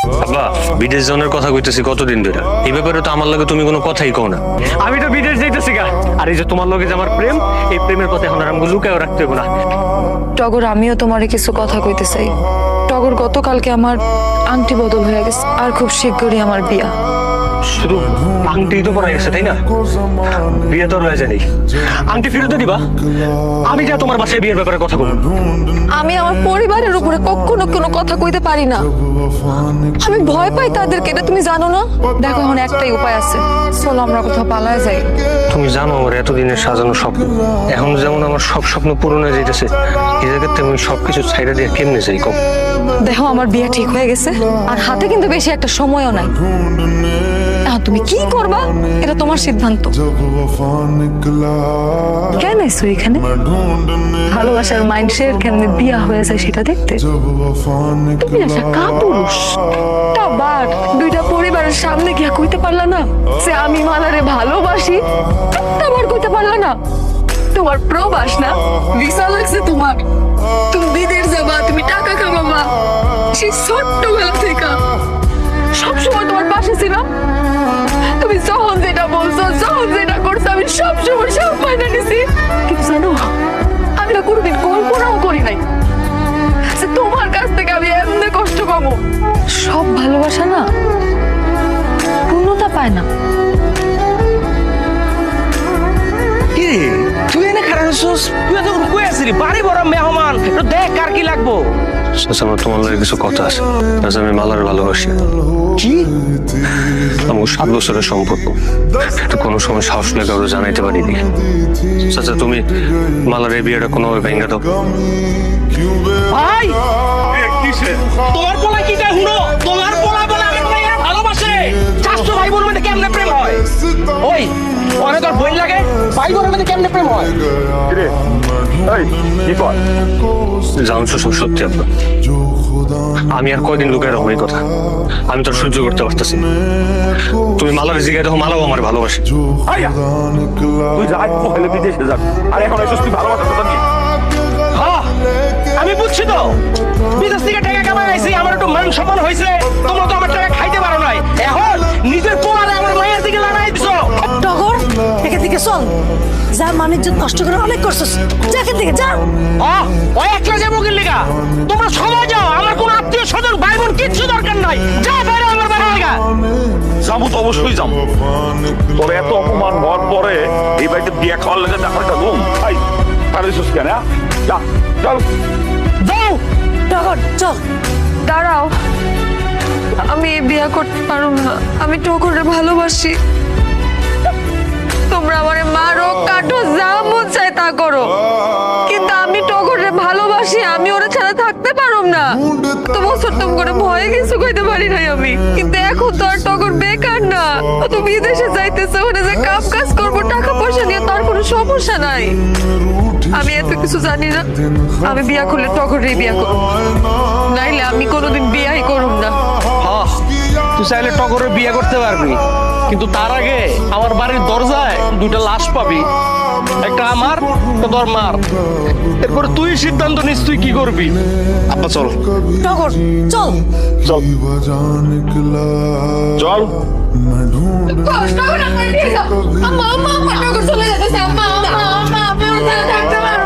আব্বা, বিদেশ যাওয়ার কথা কইতেছি কতদিন ধরে। এই ব্যাপারে তো আমার লগে তুমি কোনো কথাই কও না। আমি তো বিদেশ যাইতেছি গা। আর এই যে তোমার লগে যে আমার প্রেম, এই প্রেমের কথা এখন আর আমাকে লুকায়ও রাখতে হবে না। টগর, আমিও তোমারে কিছু কথা কইতে চাই। টগর, গতকালকে আমার আংটি বদল হয়ে গেছে, আর খুব শীঘ্রই আমার বিয়া। শুধু আংটি তো পড়া গেছে, তাই না? বিয়ে তো রয়ে যায়নি। আংটি ফেরত দিবা? আমি যা তোমার বাসায় বিয়ের ব্যাপারে কথা বলবো। আমি আমার পরিবারের উপরে কখনো কোনো কথা কইতে পারি না। আমি ভয় পাই তাদেরকে, এটা তুমি জানো না? দেখো, এখন একটাই উপায় আছে, চলো আমরা কোথাও পালায় যাই। তুমি জানো আমার এতদিনের সাজানো স্বপ্ন, এখন যেমন আমার সব স্বপ্ন পূরণ হয়ে যাইতেছে, এই জায়গাতে আমি সবকিছু ছাইড়া দিয়ে কেমনে যাই কম? দেখো, আমার বিয়ে ঠিক হয়ে গেছে, আর হাতে কিন্তু বেশি একটা সময়ও নাই। তুমি কি করবা এটা তোমার সিদ্ধান্ত। কেন এসো এখানে? ভালোবাসার মাইন্ডসেট কেমনে বিয়া হয়ে যায় সেটা দেখতে। তুমি একটা কাপুরুষ, আবার দুইটা পরিবারের সামনে গিয়া কইতে পারলা না যে আমি মালারে ভালোবাসি? আবার কইতে পারলা না? তোমার প্রবাস না, ভিসা লাগছে তোমার, তুমি বিদেশ যাবা, তুমি টাকা কামাবা। সেই ছোট্টবেলা থেকে সবসময় তোমার পাশে ছিলাম। তুমি যখন যেটা বলছো, যখন যেটা করছো, আমি সবসময় সব মাইনা নিছি। কিন্তু জানো, আমি না কোনোদিন কল্পনাও করি নাই যে তোমার কাছ থেকে আমি এমনি কষ্ট পাবো। সব ভালোবাসা না পূর্ণতা পায় না। কি রে, তুই এনে খারাপ হচ্ছিস? তুই যখন কই আসছিলি বাড়ি বড় মেহমান, একটু দেখ কার কি লাগবো। আমার তোমার লগে কিছু কথা আছে। আমি মালার ভালোবাসি। কি? আমার 7 বছরের সম্পর্ক, তো কোনো সময় সাহস নিয়ে কারো জানাইতে পারিনি। চাচা, তুমি মালার এই বিয়েটা কোনোভাবে ভেঙে দাও। ভাই, তোমার পোলা কি তাই হুনো? তোমার পোলা বলে আমি ভাইয়া ভালোবাসে। চারশো ভাই বোনের মধ্যে কেমনে প্রেম হয়? ওই অনেক তোর বোন লাগে, ভাই বোনের মধ্যে কেমনে প্রেম হয়? জানছো সব সত্যি আপনার। আমি আর কয়দিন লুকায় রাখবো এই কথা? আমি তো সহ্য করতে পারতেছি না। তুমি মালার জিগায় দেখো, মালাও আমার ভালোবাসে। তুই যা পহলে বিদেশে যাবি, আর এখন এসে তুই ভালোবাসা কথা নিয়ে। হ্যাঁ, আমি বুঝছি তো। বিদেশ থেকে টাকা কামাই আইছি, আমার একটু মান সম্মান হয়েছে। তোমরা তো আমার টাকা খাইতে পারো নাই। এখন নিজের পোলারে আমার মায়ের দিকে লাগাই দিছো। টগর, এখান থেকে চল। যা মানের জন্য কষ্ট করে অনেক করছিস, যা এখান থেকে যা। ওই একলা যাবো কি লিগা? তোমরা সবাই যাও, আমার কোনো আত্মীয় স্বজন ভাই বোন কিচ্ছু দরকার নাই। যা বাইরে আমার বাড়ি লিগা। যাবো তো অবশ্যই যাবো। তোর এত অপমান হওয়ার পরে এই বাড়িতে বিয়ে খাওয়ার লেগে দেখা একটা ঘুম ভাই পারিস কেন? যা চল যাও। টগর চল। দাঁড়াও, আমি এই বিয়া করতে পারো না। আমি টগরে ভালোবাসি। তোমরা আমারে মারো, কাটো, যা মন চায় তা করো, কিন্তু আমি টগরে ভালোবাসি। আমি ওরা ছাড়া থাকতে পারুম না। তো বছর তোম করে ভয়ে কিছু কইতে পারি নাই আমি, কিন্তু এখন তো আর টগর বেকার না। ও তো বিদেশে যাইতেছে, ওখানে যে কাম কাজ করবো, টাকা পয়সা নিয়ে তার কোনো সমস্যা নাই। আমি এত কিছু জানি না। আমি বিয়া করলে টগরেই বিয়া করব, নাইলে আমি কোনোদিন বিয়াই করুম না। তুই চাইলে টগরের বিয়ে করতে পারবি, কিন্তু তার আগে আমার বাড়ির দরজায় 2টা লাশ পাবি। একটা আমার, একটা তোর মার। এরপরে তুই সিদ্ধান্ত নিস তুই কি করবি। আব্বা চল। টগর চল। চল চল। টগর, আমার নিয়ে যাও। আম্মা, আম্মা, আম্মা, টগর চলে যেতেছে। আম্মা, আম্মা, আম্মা, আমি ওর সাথে থাকতে পারবো